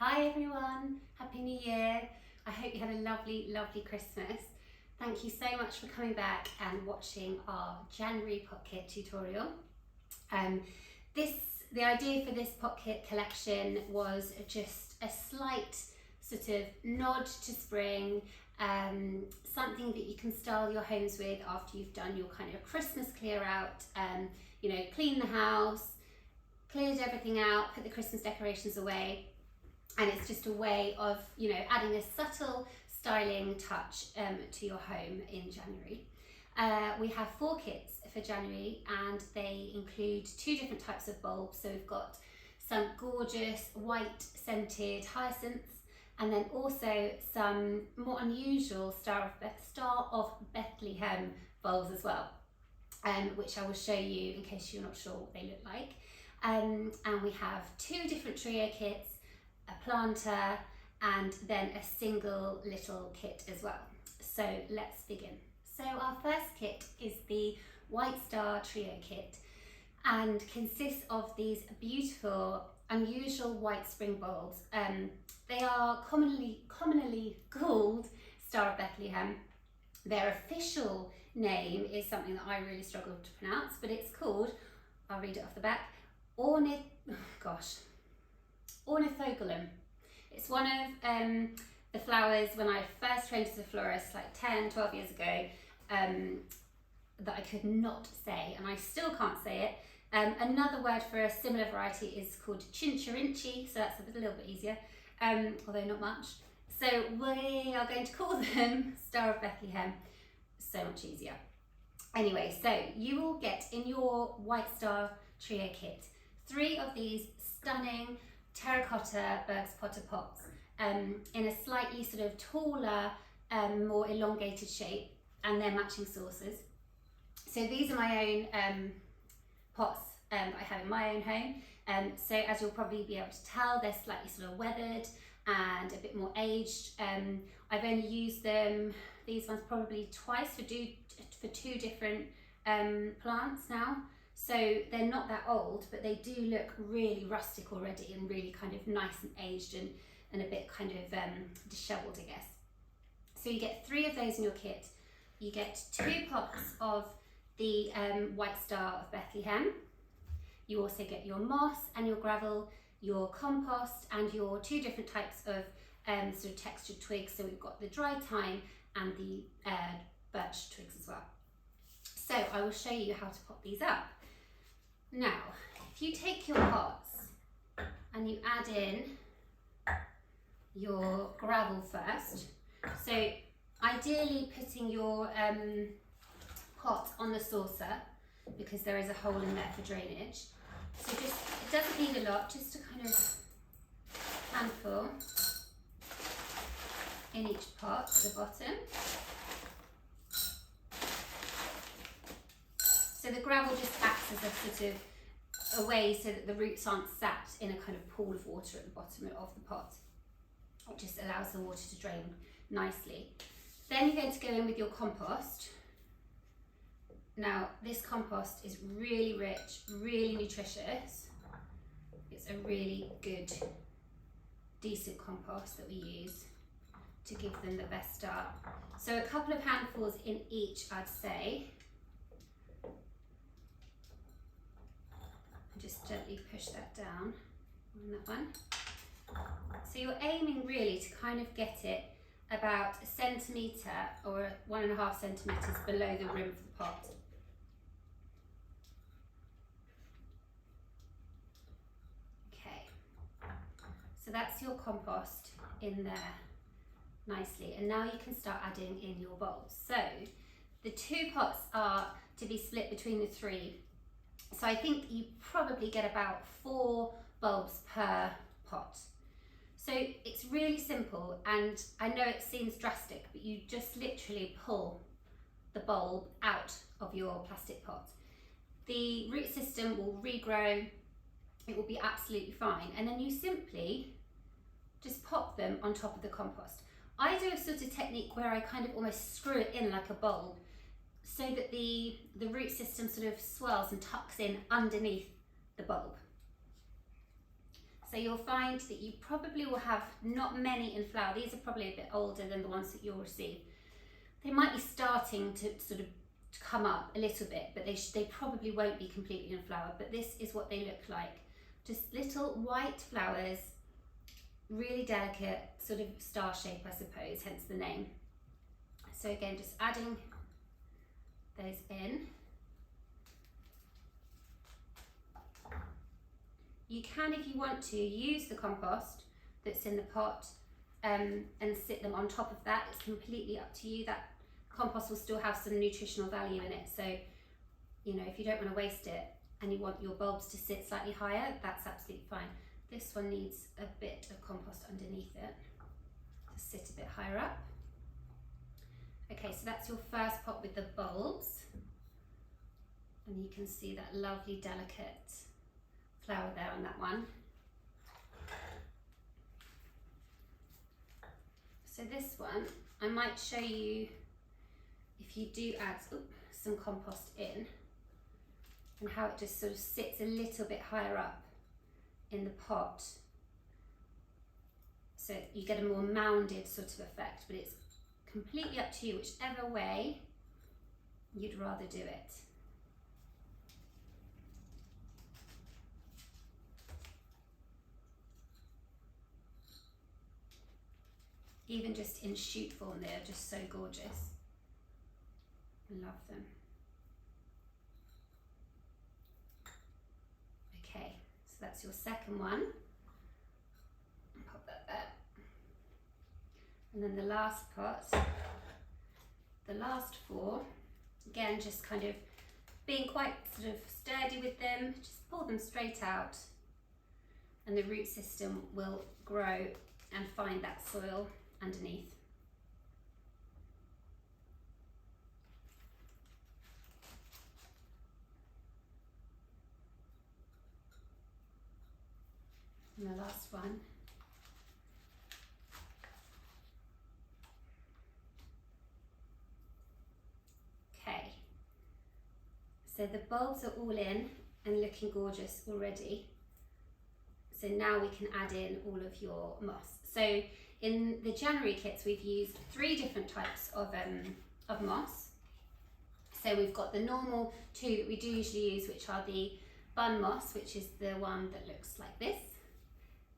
Hi everyone, Happy New Year. I hope you had a lovely, lovely Christmas. Thank you so much for coming back and watching our January pot kit tutorial. The idea for this pot kit collection was just a slight sort of nod to spring, something that you can style your homes with after you've done your kind of Christmas clear out, clean the house, cleared everything out, put the Christmas decorations away. And it's just a way of, adding a subtle styling touch to your home in January. We have 4 kits for January and they include 2 different types of bulbs. So we've got some gorgeous white scented hyacinths and then also some more unusual Star of Bethlehem bulbs as well, which I will show you in case you're not sure what they look like. And we have 2 different trio kits, a planter and then a single little kit as well. So let's begin. So our first kit is the White Star Trio kit and consists of these beautiful unusual white spring bulbs. They are commonly called Star of Bethlehem. Their official name is something that I really struggle to pronounce, but it's called, I'll read it off the back, Ornithogalum. It's one of the flowers when I first trained as a florist like 10-12 years ago that I could not say, and I still can't say it. Another word for a similar variety is called Chincherinchi, so that's a little bit easier, although not much. So we are going to call them Star of Bethlehem, so much easier. Anyway, so you will get in your White Star Trio kit 3 of these stunning terracotta Berg's Potter pots in a slightly sort of taller, more elongated shape, and their matching saucers. So these are my own pots I have in my own home. So as you'll probably be able to tell, they're slightly sort of weathered and a bit more aged. I've only used these ones probably twice for 2 different plants now. So they're not that old, but they do look really rustic already and really kind of nice and aged and a bit kind of dishevelled, I guess. So you get 3 of those in your kit. You get 2 pots of the White Star of Bethlehem. You also get your moss and your gravel, your compost and your 2 different types of sort of textured twigs. So we've got the dry thyme and the birch twigs as well. So I will show you how to pot these up. Now, if you take your pots and you add in your gravel first, so ideally putting your pot on the saucer because there is a hole in there for drainage. So just, it doesn't need a lot, just a kind of handful in each pot at the bottom. So the gravel just acts as a sort of a way so that the roots aren't sat in a kind of pool of water at the bottom of the pot. It just allows the water to drain nicely. Then you're going to go in with your compost. Now this compost is really rich, really nutritious. It's a really good, decent compost that we use to give them the best start. So a couple of handfuls in each, I'd say. Just gently push that down on that one. So you're aiming really to kind of get it about 1 centimetre or 1.5 centimetres below the rim of the pot. Okay, so that's your compost in there nicely, and now you can start adding in your bulbs. So the 2 pots are to be split between the 3. So I think you probably get about 4 bulbs per pot. So it's really simple, and I know it seems drastic, but you just literally pull the bulb out of your plastic pot. The root system will regrow, it will be absolutely fine, and then you simply just pop them on top of the compost. I do a sort of technique where I kind of almost screw it in like a bulb, so that the root system sort of swells and tucks in underneath the bulb. So you'll find that you probably will have not many in flower. These are probably a bit older than the ones that you'll receive. They might be starting to sort of come up a little bit, but they probably won't be completely in flower. But this is what they look like. Just little white flowers, really delicate, sort of star shape, I suppose, hence the name. So again, just adding those in. You can, if you want to, use the compost that's in the pot and sit them on top of that. It's completely up to you. That compost will still have some nutritional value in it. So, you know, if you don't want to waste it and you want your bulbs to sit slightly higher, that's absolutely fine. This one needs a bit of compost underneath it to sit a bit higher up. Okay, so that's your first pot with the bulbs. And you can see that lovely, delicate flower there on that one. So this one, I might show you if you do add some compost in and how it just sort of sits a little bit higher up in the pot. So you get a more mounded sort of effect, but it's completely up to you, whichever way you'd rather do it. Even just in shoot form, they're just so gorgeous. Love them. Okay, so that's your second one. Pop that there. And then the last pot, the last four, again, just kind of being quite sort of sturdy with them, just pull them straight out and the root system will grow and find that soil underneath. And the last one. Okay, so the bulbs are all in and looking gorgeous already. So now we can add in all of your moss. So in the January kits, we've used 3 different types of moss. So we've got the normal 2 that we do usually use, which are the bun moss, which is the one that looks like this.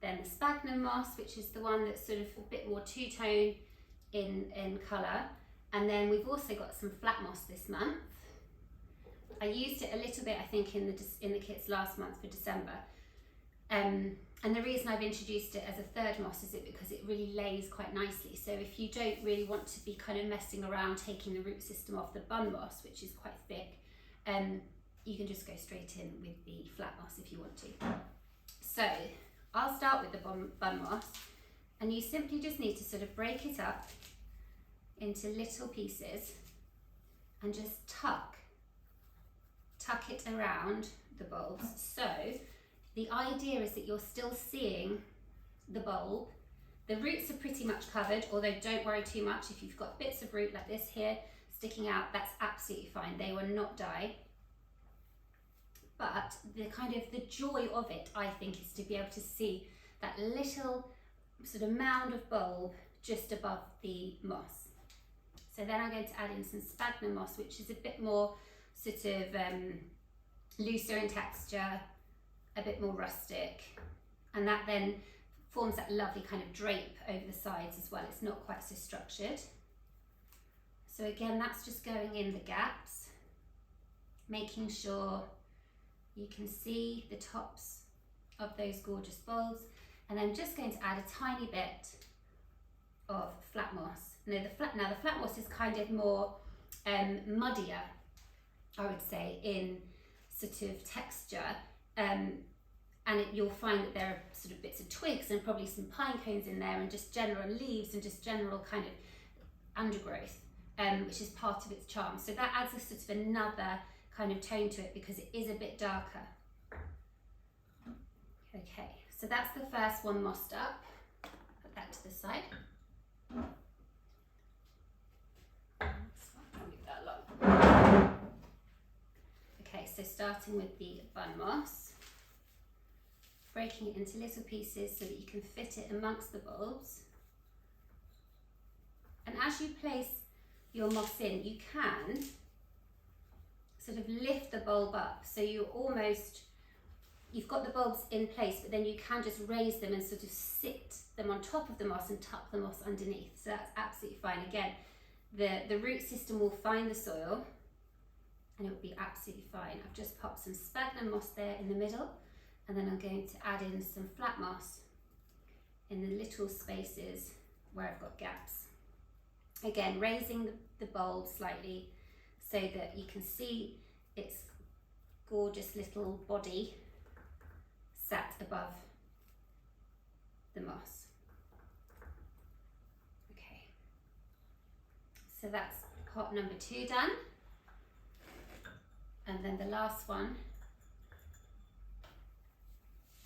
Then the sphagnum moss, which is the one that's sort of a bit more two-tone in colour. And then we've also got some flat moss this month. I used it a little bit, I think, in the kits last month for December. And the reason I've introduced it as a third moss is because it really lays quite nicely. So if you don't really want to be kind of messing around taking the root system off the bun moss, which is quite thick, you can just go straight in with the flat moss if you want to. So I'll start with the bun moss, and you simply just need to sort of break it up into little pieces and just tuck it around the bulbs. So the idea is that you're still seeing the bulb. The roots are pretty much covered, although don't worry too much. If you've got bits of root like this here sticking out, that's absolutely fine. They will not die. But the joy of it, I think, is to be able to see that little sort of mound of bulb just above the moss. So then I'm going to add in some sphagnum moss, which is a bit more sort of looser in texture, a bit more rustic, and that then forms that lovely kind of drape over the sides as well. It's not quite so structured. So again, that's just going in the gaps, making sure you can see the tops of those gorgeous bulbs, and then just going to add a tiny bit of flat moss. Now the flat moss is kind of more muddier, I would say, in sort of texture, and you'll find that there are sort of bits of twigs and probably some pine cones in there, and just general leaves and just general kind of undergrowth, which is part of its charm. So that adds a sort of another kind of tone to it because it is a bit darker. Okay, so that's the first one mossed up. Put that to the side. Okay, so starting with the bun moss. breaking it into little pieces so that you can fit it amongst the bulbs. And as you place your moss in, you can sort of lift the bulb up, so you've got the bulbs in place, but then you can just raise them and sort of sit them on top of the moss and tuck the moss underneath. So that's absolutely fine. Again, the root system will find the soil and it will be absolutely fine. I've just popped some sphagnum moss there in the middle, and then I'm going to add in some flat moss in the little spaces where I've got gaps. Again, raising the bulb slightly so that you can see its gorgeous little body sat above the moss. Okay, so that's pot number 2 done. And then the last one.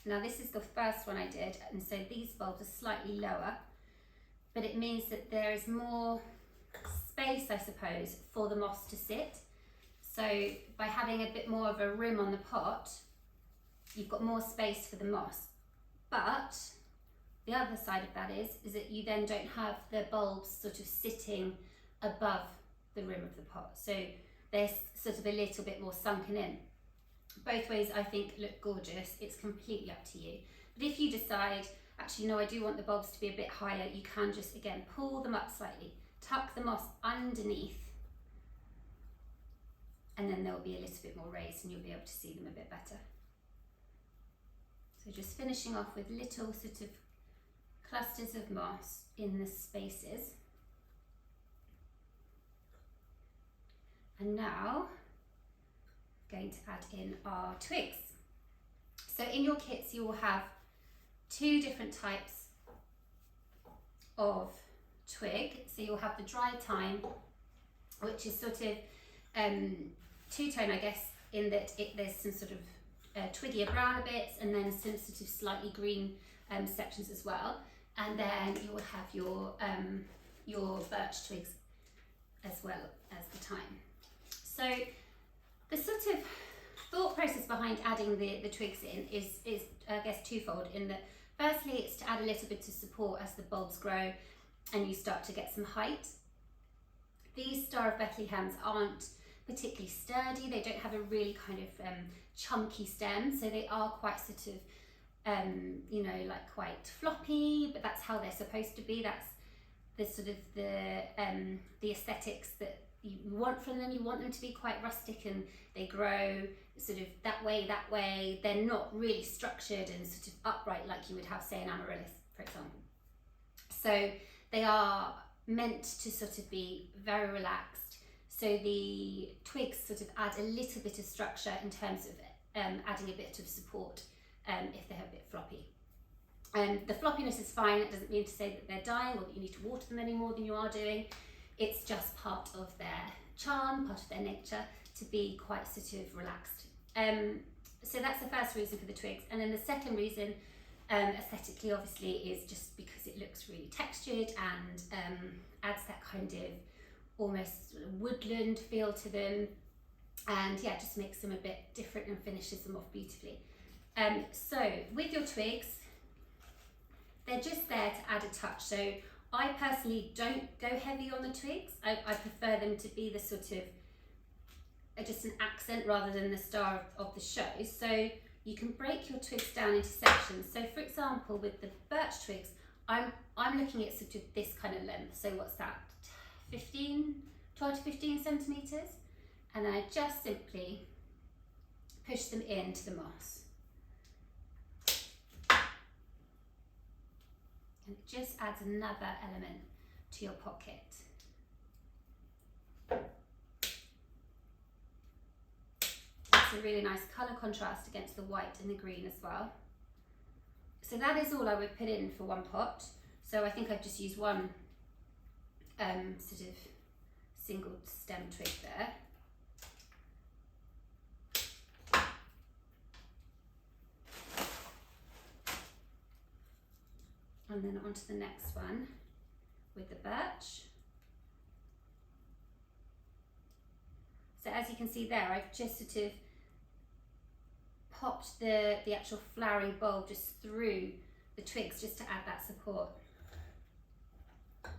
Now this is the first one I did, and so these bulbs are slightly lower, but it means that there is more space, I suppose, for the moss to sit. So by having a bit more of a rim on the pot, you've got more space for the moss. But the other side of that is that you then don't have the bulbs sort of sitting above the rim of the pot. So they're sort of a little bit more sunken in. Both ways I think look gorgeous. It's completely up to you. But if you decide, actually no, I do want the bulbs to be a bit higher, you can just, again, pull them up slightly, tuck the moss underneath, and then they'll be a little bit more raised and you'll be able to see them a bit better. So just finishing off with little sort of clusters of moss in the spaces. And now going to add in our twigs. So in your kits you will have 2 different types of twig. So you'll have the dry thyme, which is sort of two-tone, I guess, in that there's some sort of twiggier browner bits and then some sort of slightly green sections as well. And then you will have your birch twigs as well as the thyme. So the sort of thought process behind adding the twigs in is I guess twofold, in that firstly it's to add a little bit of support as the bulbs grow and you start to get some height. These Star of Bethlehems aren't particularly sturdy, they don't have a really kind of chunky stem, so they are quite sort of you know, like quite floppy, but that's how they're supposed to be. That's the sort of the aesthetics that you want from them. You want them to be quite rustic and they grow sort of that way. They're not really structured and sort of upright like you would have, say, an amaryllis, for example. So they are meant to sort of be very relaxed. So the twigs sort of add a little bit of structure in terms of adding a bit of support if they're a bit floppy. The floppiness is fine. It doesn't mean to say that they're dying or that you need to water them any more than you are doing. It's just part of their charm, part of their nature, to be quite sort of relaxed. So that's the first reason for the twigs. And then the second reason, aesthetically obviously, is just because it looks really textured and adds that kind of almost woodland feel to them. And yeah, just makes them a bit different and finishes them off beautifully. So with your twigs, they're just there to add a touch. So I personally don't go heavy on the twigs. I prefer them to be the sort of just an accent rather than the star of the show. So you can break your twigs down into sections. So for example, with the birch twigs, I'm looking at sort of this kind of length. So what's that? 12 to 15 centimeters. And then I just simply push them into the moss. And it just adds another element to your pocket. It's a really nice colour contrast against the white and the green as well. So that is all I would put in for one pot. So I think I've just used one sort of single stem twig there. And then on to the next one with the birch. So as you can see there, I've just sort of popped the actual flowering bulb just through the twigs just to add that support. Okay.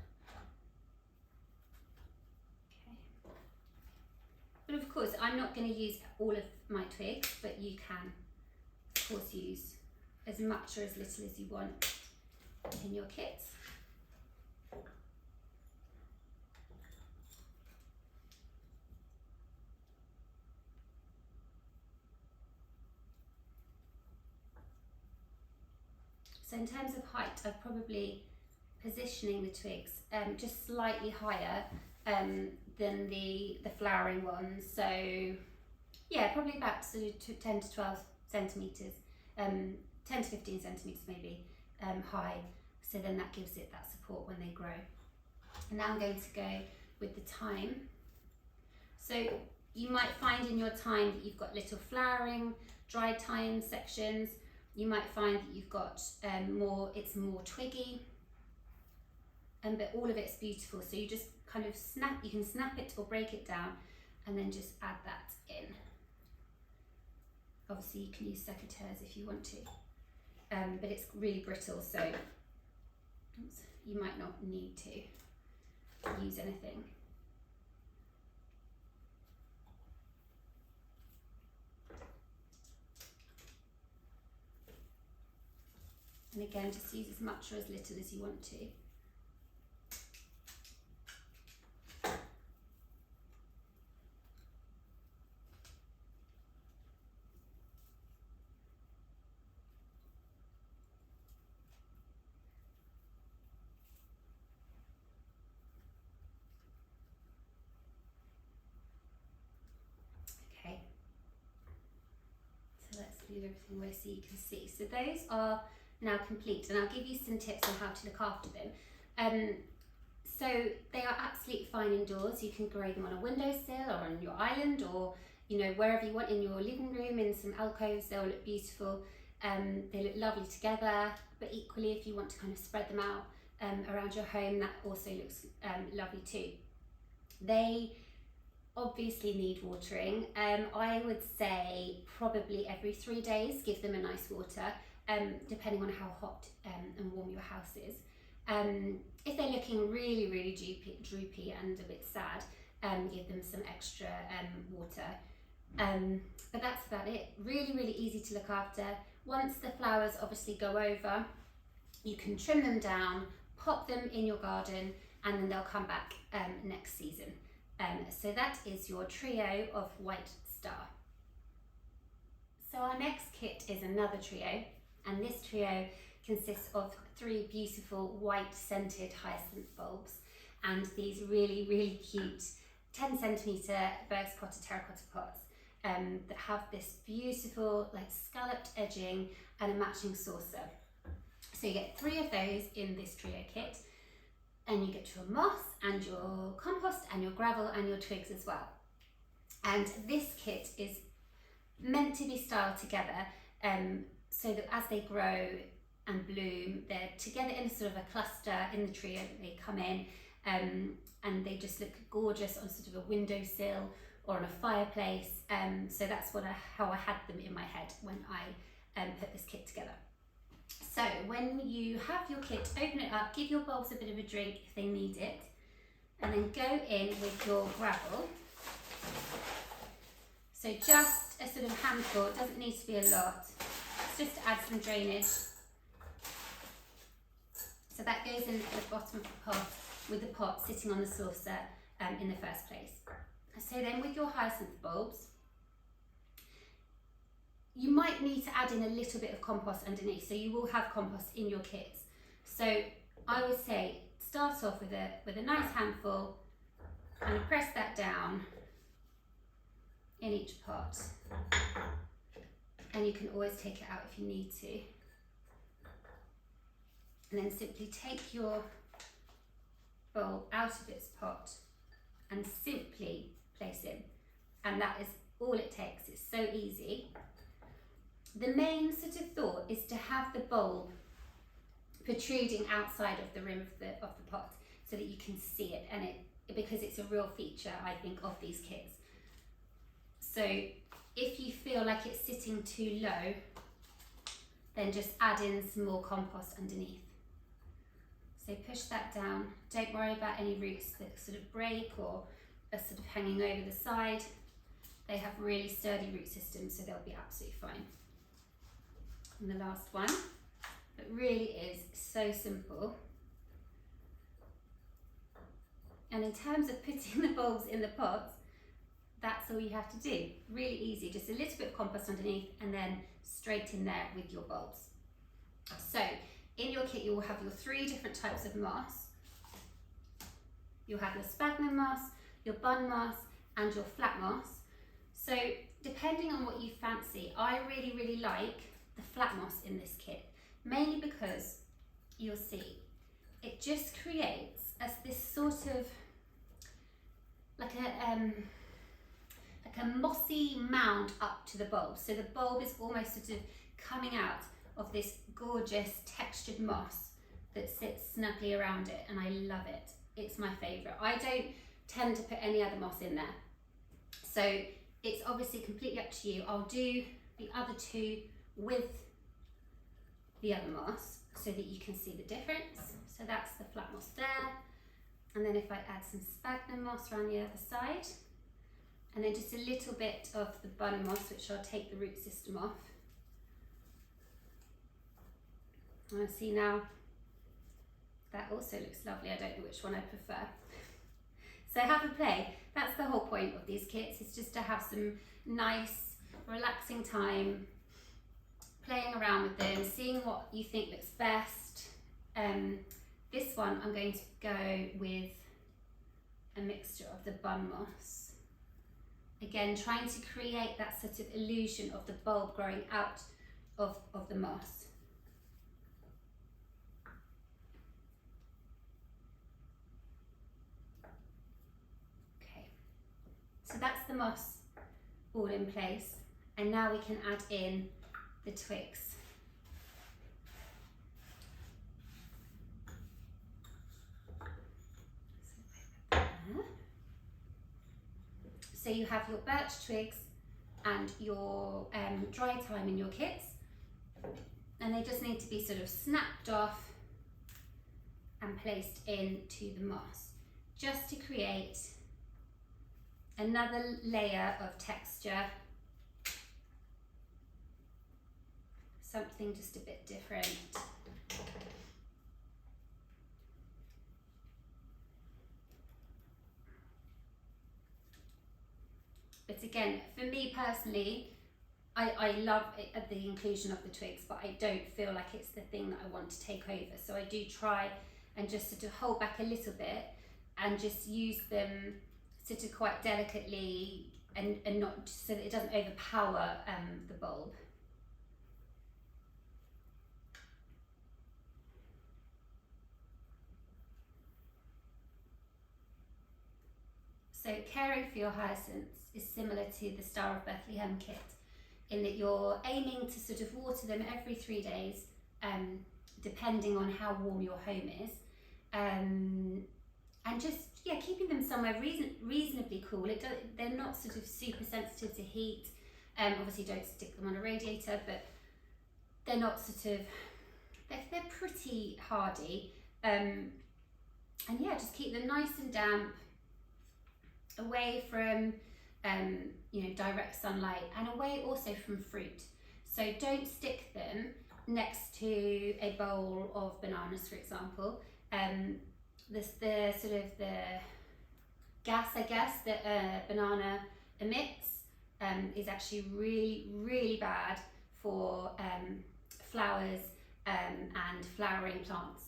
But of course, I'm not going to use all of my twigs, but you can, of course, use as much or as little as you want in your kits. So in terms of height, I'm probably positioning the twigs just slightly higher than the flowering ones. So yeah, probably about sort of 10 to 12 centimetres, 10 to 15 centimetres maybe high. So then that gives it that support when they grow. And now I'm going to go with the thyme. So you might find in your thyme that you've got little flowering, dried thyme sections. You might find that you've got it's more twiggy, but all of it's beautiful. So you just kind of you can snap it or break it down and then just add that in. Obviously you can use secateurs if you want to, but it's really brittle, so you might not need to use anything. And again, just use as much or as little as you want to. Okay. So let's move everything away so you can see. So those are now complete, and I'll give you some tips on how to look after them. So they are absolutely fine indoors. You can grow them on a windowsill or on your island, or wherever you want, in your living room, in some alcoves. They'll look beautiful. They look lovely together, but equally if you want to kind of spread them out around your home, that also looks lovely too. They obviously need watering. I would say probably every 3 days give them a nice water. Depending on how hot and warm your house is. If they're looking really, really droopy and a bit sad, give them some extra water. But that's about it. Really, really easy to look after. Once the flowers obviously go over, you can trim them down, pop them in your garden, and then they'll come back next season. So that is your trio of White Star. So our next kit is another trio. And this trio consists of 3 beautiful white scented hyacinth bulbs and these really, really cute 10 centimetre Berg's Potter terracotta pots that have this beautiful scalloped edging and a matching saucer. So you get 3 of those in this trio kit, and you get your moss and your compost and your gravel and your twigs as well. And this kit is meant to be styled together so that as they grow and bloom, they're together in sort of a cluster in the tree. They come in and they just look gorgeous on sort of a windowsill or on a fireplace. So that's how I had them in my head when I put this kit together. So when you have your kit, open it up, give your bulbs a bit of a drink if they need it, and then go in with your gravel. So just a sort of handful, it doesn't need to be a lot. Just to add some drainage. So that goes in at the bottom of the pot with the pot sitting on the saucer in the first place. So then with your hyacinth bulbs, you might need to add in a little bit of compost underneath. So you will have compost in your kits. So I would say start off with a nice handful and press that down in each pot. And you can always take it out if you need to. And then simply take your bulb out of its pot and simply place in. And that is all it takes. It's so easy. The main sort of thought is to have the bulb protruding outside of the rim of the pot so that you can see it, and because it's a real feature, I think, of these kits. So If you feel like it's sitting too low, then just add in some more compost underneath. So push that down. Don't worry about any roots that sort of break or are sort of hanging over the side. They have really sturdy root systems, so they'll be absolutely fine. And the last one, it really is so simple. And in terms of putting the bulbs in the pots, that's all you have to do. Really easy, just a little bit of compost underneath and then straight in there with your bulbs. So in your kit you will have your 3 different types of moss. You'll have your sphagnum moss, your bun moss and your flat moss. So depending on what you fancy, I really like the flat moss in this kit, mainly because you'll see it just creates as this sort of like a mossy mound up to the bulb. So the bulb is almost sort of coming out of this gorgeous textured moss that sits snugly around it, and I love it. It's my favourite. I don't tend to put any other moss in there. So it's obviously completely up to you. I'll do the other 2 with the other moss so that you can see the difference. So that's the flat moss there. And then if I add some sphagnum moss around the other side, and then just a little bit of the bun moss, which I'll take the root system off. And see now, that also looks lovely. I don't know which one I prefer. So have a play. That's the whole point of these kits, is just to have some nice, relaxing time, playing around with them, seeing what you think looks best. This one I'm going to go with a mixture of the bun moss. Again, trying to create that sort of illusion of the bulb growing out of the moss. Okay, so that's the moss all in place, and now we can add in the twigs. So you have your birch twigs and your dry thyme in your kits, and they just need to be sort of snapped off and placed into the moss, just to create another layer of texture, something just a bit different. But again, for me personally, I love it, the inclusion of the twigs, but I don't feel like it's the thing that I want to take over. So I do try and just sort of hold back a little bit and just use them sort of quite delicately and not so that it doesn't overpower the bulb. So caring for your hyacinths is similar to the Star of Bethlehem kit, in that you're aiming to sort of water them every 3 days, depending on how warm your home is, and just keeping them somewhere reasonably cool. They're not sort of super sensitive to heat. Obviously don't stick them on a radiator, but they're not sort of, they're pretty hardy, and yeah, just keep them nice and damp, away from direct sunlight, and away also from fruit. So don't stick them next to a bowl of bananas, for example. The sort of the gas, I guess, that a banana emits is actually really bad for flowers and flowering plants.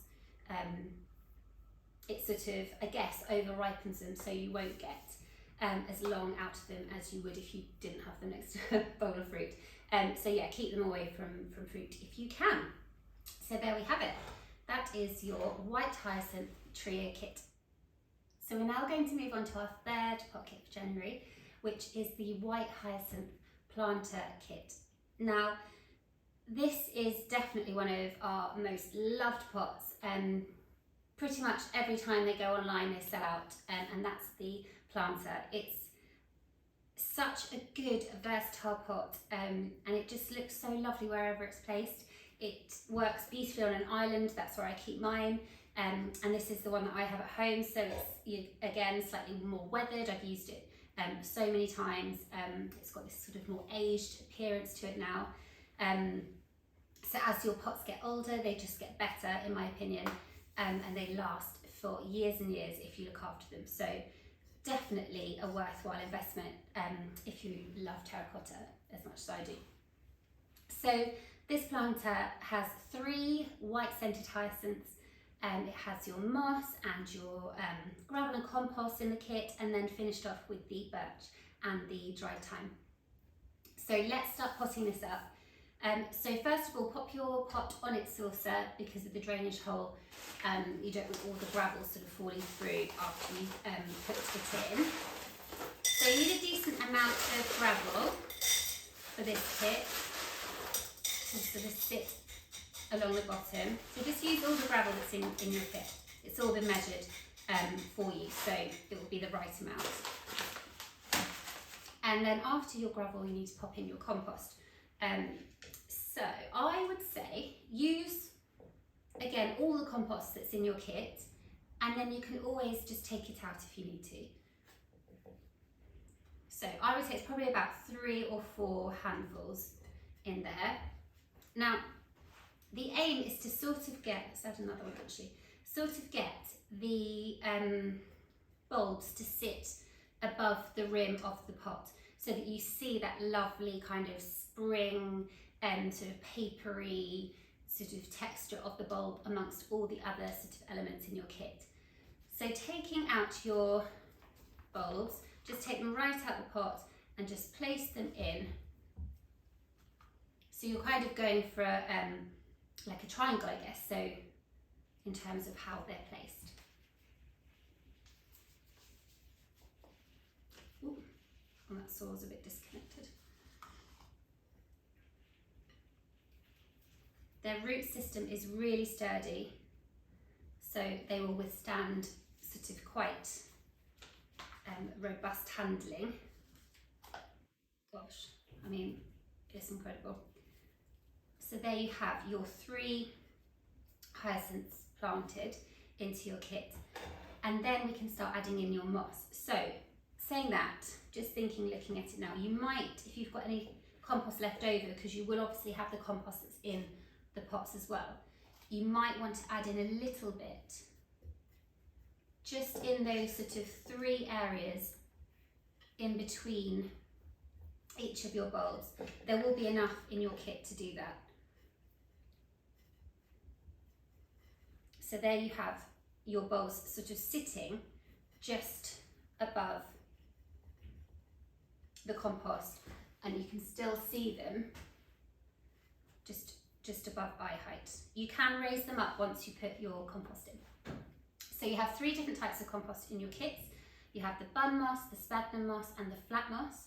It sort of, I guess, over ripens them, so you won't get as long out of them as you would if you didn't have them next to a bowl of fruit. So yeah, keep them away from fruit if you can. So there we have it. That is your white hyacinth trio kit. So we're now going to move on to our 3rd pot kit for January, which is the white hyacinth planter kit. Now, this is definitely one of our most loved pots. Pretty much every time they go online they sell out, and that's the planter. It's such a good versatile pot, and it just looks so lovely wherever it's placed. It works beautifully on an island, that's where I keep mine. And this is the one that I have at home, so it's again slightly more weathered. I've used it so many times. It's got this sort of more aged appearance to it now. So as your pots get older, they just get better, in my opinion, and they last for years and years if you look after them. So definitely a worthwhile investment if you love terracotta as much as I do. So this planter has 3 white scented hyacinths. It has your moss and your gravel and compost in the kit, and then finished off with the birch and the dry thyme. So let's start potting this up. So first of all, pop your pot on its saucer because of the drainage hole. You don't want all the gravel sort of falling through after you put it in. So you need a decent amount of gravel for this kit to sort of sit along the bottom. So just use all the gravel that's in your kit. It's all been measured for you, so it will be the right amount. And then after your gravel, you need to pop in your compost. So I would say use, again, all the compost that's in your kit, and then you can always just take it out if you need to. So I would say it's probably about 3 or 4 handfuls in there. Now, the aim is to sort of get, let's add another one actually, sort of get the bulbs to sit above the rim of the pot so that you see that lovely kind of spring and sort of papery sort of texture of the bulb amongst all the other sort of elements in your kit. So taking out your bulbs, just take them right out the pot and just place them in. So you're kind of going for like a triangle, I guess, so in terms of how they're placed. Ooh, and that saw's a bit disconnected. Their root system is really sturdy, so they will withstand sort of quite robust handling. Gosh, I mean, it's incredible. So there you have your 3 hyacinths planted into your kit, and then we can start adding in your moss. So saying that, just thinking, looking at it now, you might, if you've got any compost left over, because you will obviously have the compost that's in the pots as well, you might want to add in a little bit just in those sort of 3 areas in between each of your bulbs. There will be enough in your kit to do that. So there you have your bulbs sort of sitting just above the compost, and you can still see them just above eye height. You can raise them up once you put your compost in. So you have 3 different types of compost in your kits. You have the bun moss, the sphagnum moss, and the flat moss.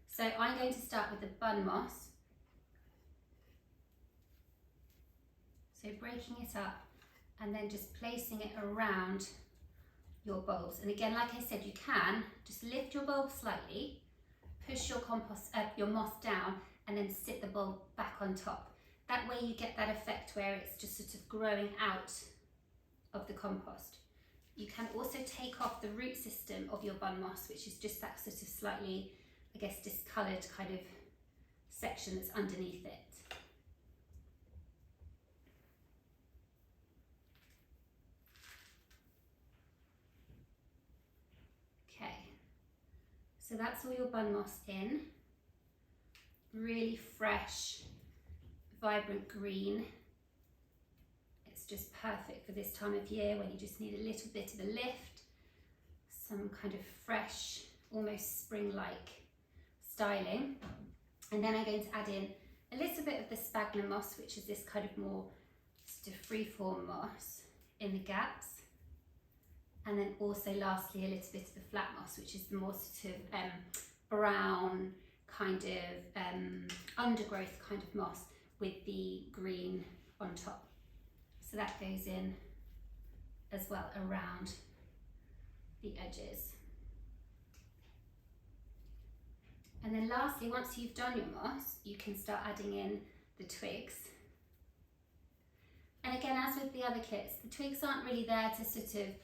So I'm going to start with the bun moss. So breaking it up and then just placing it around your bulbs. And again, like I said, you can just lift your bulb slightly, push your your moss down, and then sit the bulb back on top. That way you get that effect where it's just sort of growing out of the compost. You can also take off the root system of your bun moss, which is just that sort of slightly, I guess, discoloured kind of section that's underneath it. Okay, so that's all your bun moss in. Really fresh, vibrant green. It's just perfect for this time of year when you just need a little bit of a lift, some kind of fresh, almost spring-like styling. And then I'm going to add in a little bit of the sphagnum moss, which is this kind of more sort of free-form moss in the gaps. And then also lastly a little bit of the flat moss, which is the more sort of brown kind of undergrowth kind of moss with the green on top. So that goes in as well around the edges. And then lastly, once you've done your moss, you can start adding in the twigs. And again, as with the other kits, the twigs aren't really there to sort of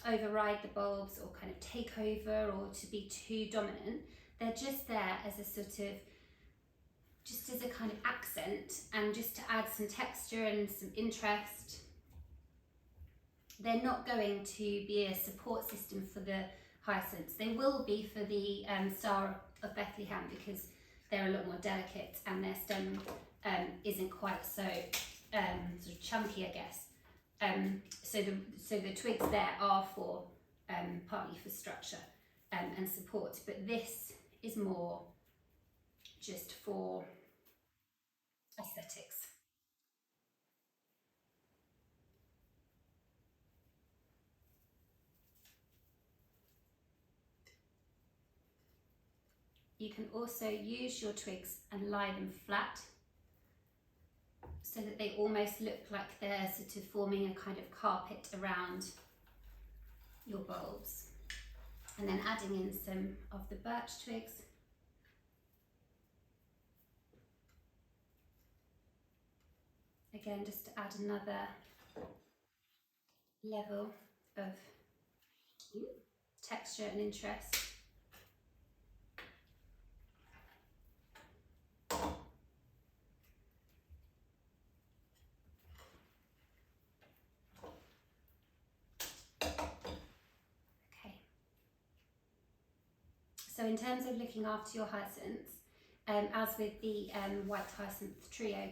override the bulbs or kind of take over or to be too dominant. They're just there as a sort of, just as a kind of accent and just to add some texture and some interest. They're not going to be a support system for the hyacinths. They will be for the Star of Bethlehem because they're a lot more delicate and their stem isn't quite so sort of chunky, I guess. So the twigs there are for partly for structure and support, but this is more just for aesthetics. You can also use your twigs and lie them flat so that they almost look like they're sort of forming a kind of carpet around your bulbs. And then adding in some of the birch twigs. Again, just to add another level of texture and interest. So in terms of looking after your hyacinths, as with the white hyacinth trio,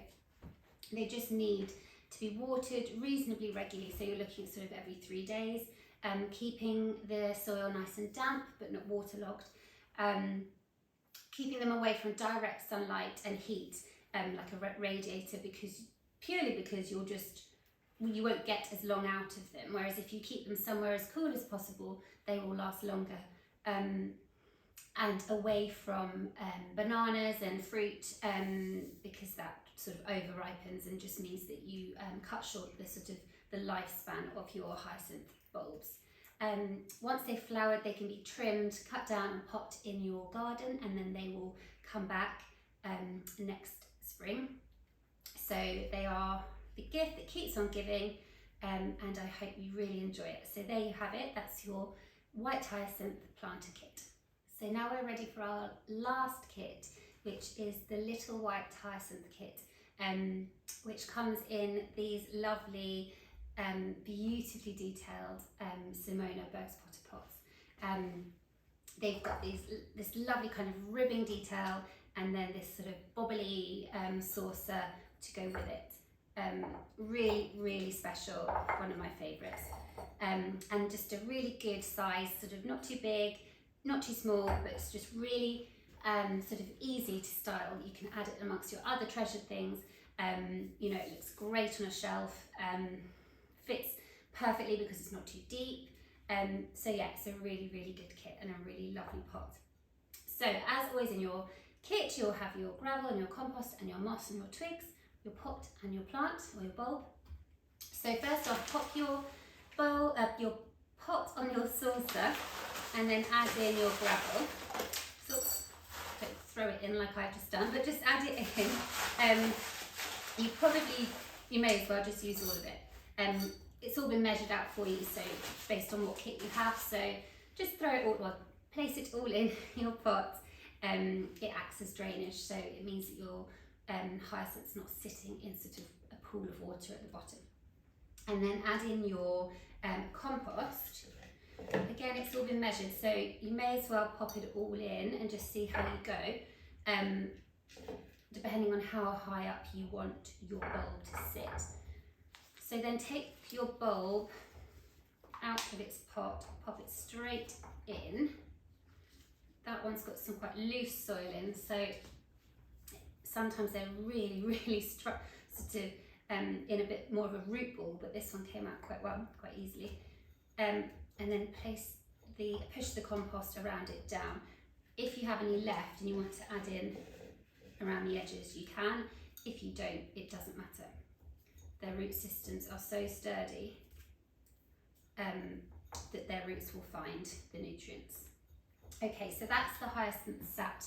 they just need to be watered reasonably regularly. So you're looking sort of every 3 days, keeping the soil nice and damp but not waterlogged, keeping them away from direct sunlight and heat, like a radiator, purely because you won't get as long out of them. Whereas if you keep them somewhere as cool as possible, they will last longer. And away from bananas and fruit, because that sort of over ripens and just means that you cut short the sort of the lifespan of your hyacinth bulbs. Once they've flowered, they can be trimmed, cut down and popped in your garden, and then they will come back next spring. So they are the gift that keeps on giving, and I hope you really enjoy it. So there you have it, that's your white hyacinth planter kit. So now we're ready for our last kit, which is the little white hyacinth kit, which comes in these lovely, beautifully detailed Simona Berg's Potter pots. They've got this lovely kind of ribbing detail and then this sort of bobbly saucer to go with it. Really, really special, one of my favourites. And just a really good size, sort of not too big, not too small, but it's just really sort of easy to style. You can add it amongst your other treasured things. You know, it looks great on a shelf, fits perfectly because it's not too deep. So yeah, it's a really, really good kit and a really lovely pot. So as always in your kit, you'll have your gravel and your compost and your moss and your twigs, your pot and your plant or your bulb. So first off, pop your your pot on your saucer and then add in your gravel. So don't throw it in like I've just done, but just add it in. You may as well just use all of it. It's all been measured out for you, so based on what kit you have. So just throw it all, well, place it all in your pot. It acts as drainage, so it means that your hyacinth's not sitting in sort of a pool of water at the bottom. And then add in your compost. Again, it's all been measured, so you may as well pop it all in and just see how you go, depending on how high up you want your bulb to sit. So then take your bulb out of its pot, pop it straight in. That one's got some quite loose soil in, so sometimes they're really, really sort of in a bit more of a root ball, but this one came out quite well, quite easily. And then push the compost around it down. If you have any left and you want to add in around the edges, you can. If you don't, it doesn't matter. Their root systems are so sturdy that their roots will find the nutrients. Okay, so that's the hyacinth sat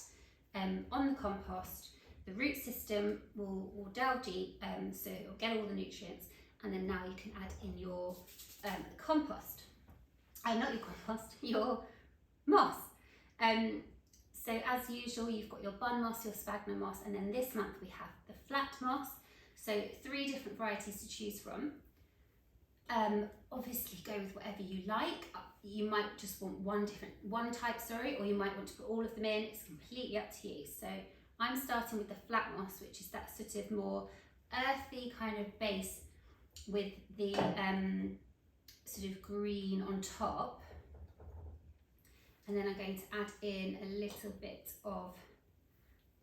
on the compost. The root system will delve deep, so it'll get all the nutrients, and then now you can add in your compost. Not your compost, your moss. So as usual, you've got your bun moss, your sphagnum moss, and then this month we have the flat moss. So 3 different varieties to choose from. Obviously go with whatever you like. You might just want one type, or you might want to put all of them in. It's completely up to you. So I'm starting with the flat moss, which is that sort of more earthy kind of base with the sort of green on top. And then I'm going to add in a little bit of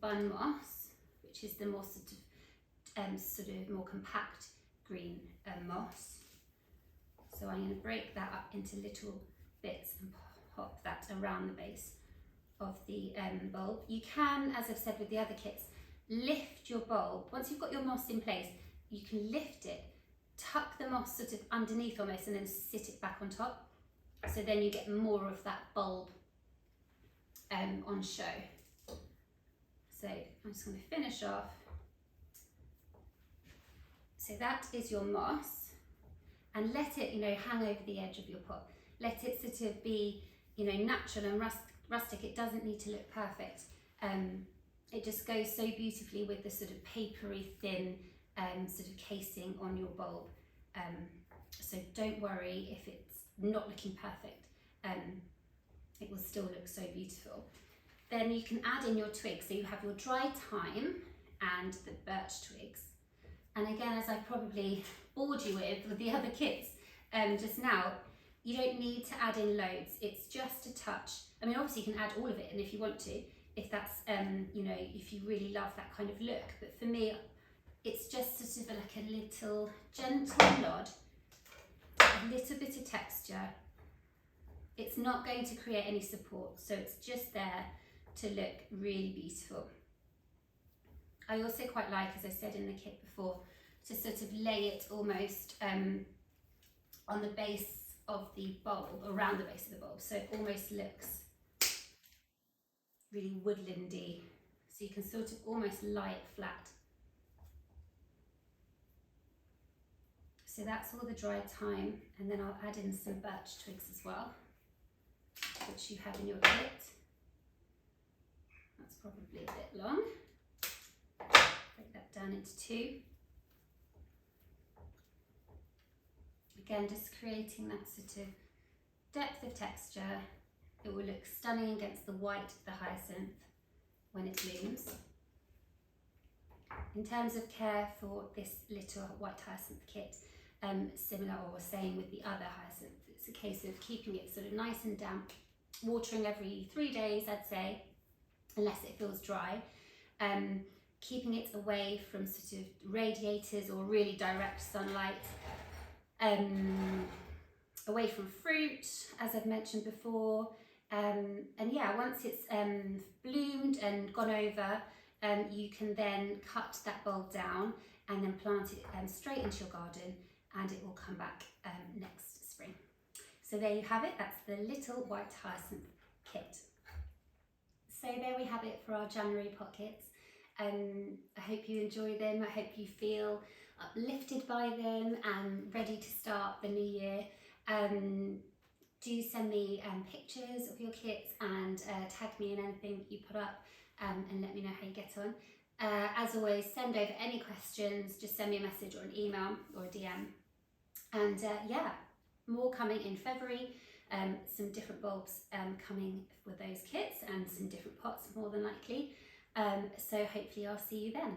bun moss, which is the more sort of more compact green moss. So I'm going to break that up into little bits and pop that around the base of the bulb. You can, as I've said with the other kits, lift your bulb. Once you've got your moss in place, you can lift it, tuck the moss sort of underneath almost, and then sit it back on top. So then you get more of that bulb on show. So I'm just going to finish off. So that is your moss, and let it, hang over the edge of your pot. Let it sort of be, natural and rustic. It doesn't need to look perfect. It just goes so beautifully with the sort of papery thin sort of casing on your bulb. So don't worry if it's not looking perfect. It will still look so beautiful. Then you can add in your twigs. So you have your dry thyme and the birch twigs. And again, as I probably bored you with the other kits just now, you don't need to add in loads. It's just a touch. I mean, obviously you can add all of it in if you want to, if that's, if you really love that kind of look. But for me, it's just sort of like a little gentle nod, a little bit of texture. It's not going to create any support, so it's just there to look really beautiful. I also quite like, as I said in the kit before, to sort of lay it almost on the base of the bulb, around the base of the bulb, so it almost looks really woodlandy. So you can sort of almost lie it flat. So that's all the dry thyme, and then I'll add in some birch twigs as well, which you have in your kit. That's probably a bit long. Break that down into 2. Again, just creating that sort of depth of texture. It will look stunning against the white of the hyacinth when it blooms. In terms of care for this little white hyacinth kit, similar or same with the other hyacinth, it's a case of keeping it sort of nice and damp, watering every 3 days, I'd say, unless it feels dry. Keeping it away from sort of radiators or really direct sunlight, away from fruit, as I've mentioned before. And yeah, once it's bloomed and gone over, you can then cut that bulb down and then plant it straight into your garden, and it will come back next spring. So there you have it. That's the little white hyacinth kit. So there we have it for our January pockets. I hope you enjoy them. I hope you feel uplifted by them and ready to start the new year. Do send me pictures of your kits and tag me in anything that you put up, and let me know how you get on. As always, send over any questions. Just send me a message or an email or a DM. And yeah, more coming in February. Some different bulbs coming with those kits, and some different pots more than likely. So hopefully I'll see you then.